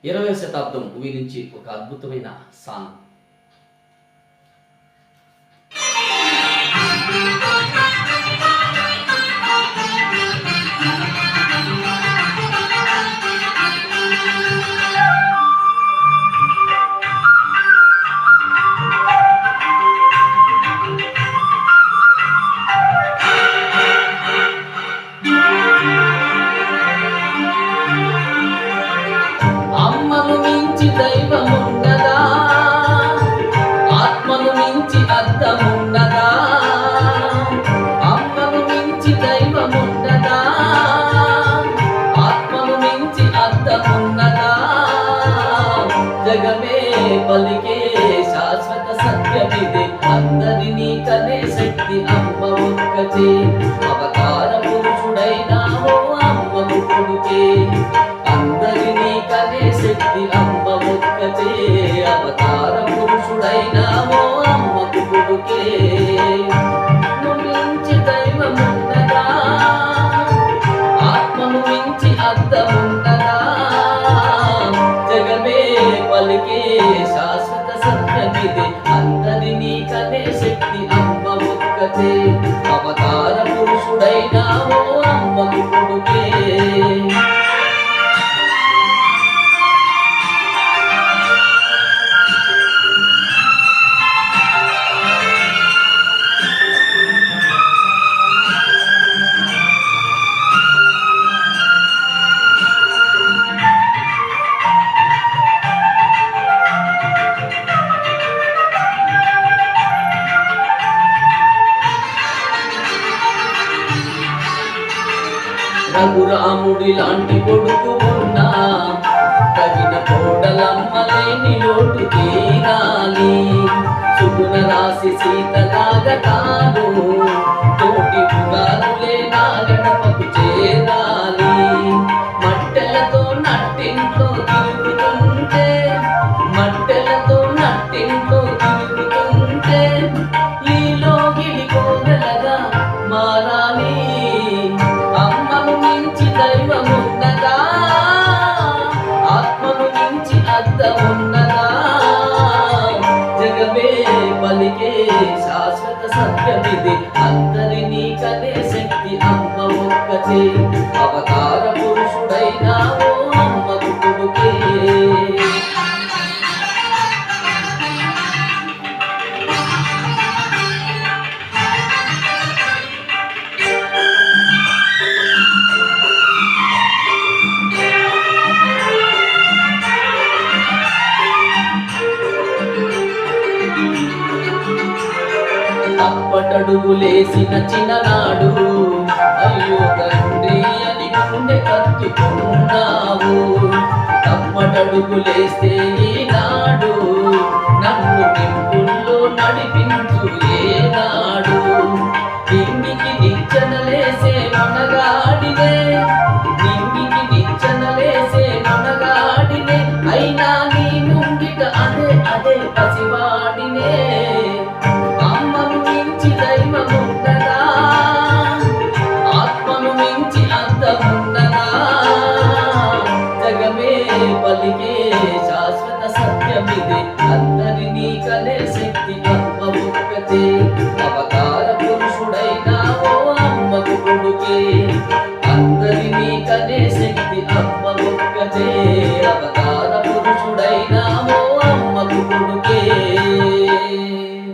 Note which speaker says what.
Speaker 1: 20వ శతాబ్దం మూవీ నుంచి ఒక అద్భుతమైన సాంగ్. అమ్మను మించి దైవమున్నదా, ఆత్మను మించి అర్థమున్నదా, అమ్మను మించి దైవమున్నదా, ఆత్మను మించి అర్థమున్నదా, జగమే పలికే శాశ్వత సత్యమిదే, అందరినీ కనే శక్తి అమ్మ ఒక్కతే, అవతార పురుషుడైనావో అమ్మకు కొడుకే, అందరినీ కనే శక్తి అమ్మ ఒక్కతే, అవతార పురుషుడైనావో అమ్మకు కొడుకే. మించి దైవమున్నదా, ఆత్మను మించి అర్థమున్నదా, జగమే పలికే శాశ్వత సత్యమిదే, అందరినీ కనే శక్తి అమ్మ ఒక్కతే, అవతార పురుషుడైనావో అమ్మకు కొడుకే. రఘురాముడి లాంటి కొడుకు ఉన్నా, తగిన కోడలమ్మలేని లోటు తీరాలి, సుగుణ రాసి సీతలాగా తాను తోటి పుగారులే నా గడపకు చేరాలి, మట్టెలతో నట్టింట్లో తిరుగుతుంటే, మట్టెలతో నట్టింట్లో తిరుగుతుంటే, ఈలో గిడి కోడలగా మారాలి, అమ్మను మించి దైవమున్నదా, ఆత్మను మించి అర్థమున్నదా, జగమే పలికే శాశ్వత సత్యమిది, అందరినీ కనే శక్తి అమ్మ ఒక్కతే, అవతార పురుషుడైనావో అమ్మకు కొడుకే. తప్పటడుగులేసిన చిన్ననాడు, అయ్యో తండ్రి అని గుండె కత్తుకున్నావు, తప్పటడుగులేస్తే ఈనాడు నన్ను నింపుల్లో నడిపించు ఏనాడు, నింగికి నిచ్చెనలేసే మనగాడినే, నింగికి నిచ్చెనలేసే మనగాడినే, అయినా నీ ముంగిట అదే అదే పసివాడినే, అమ్మను మించి దైవమున్నదా, ఆత్మను మించి అర్థమున్నదా, జగమే పలికే శాశ్వత సత్యమిదే, అందరినీ కనే శక్తి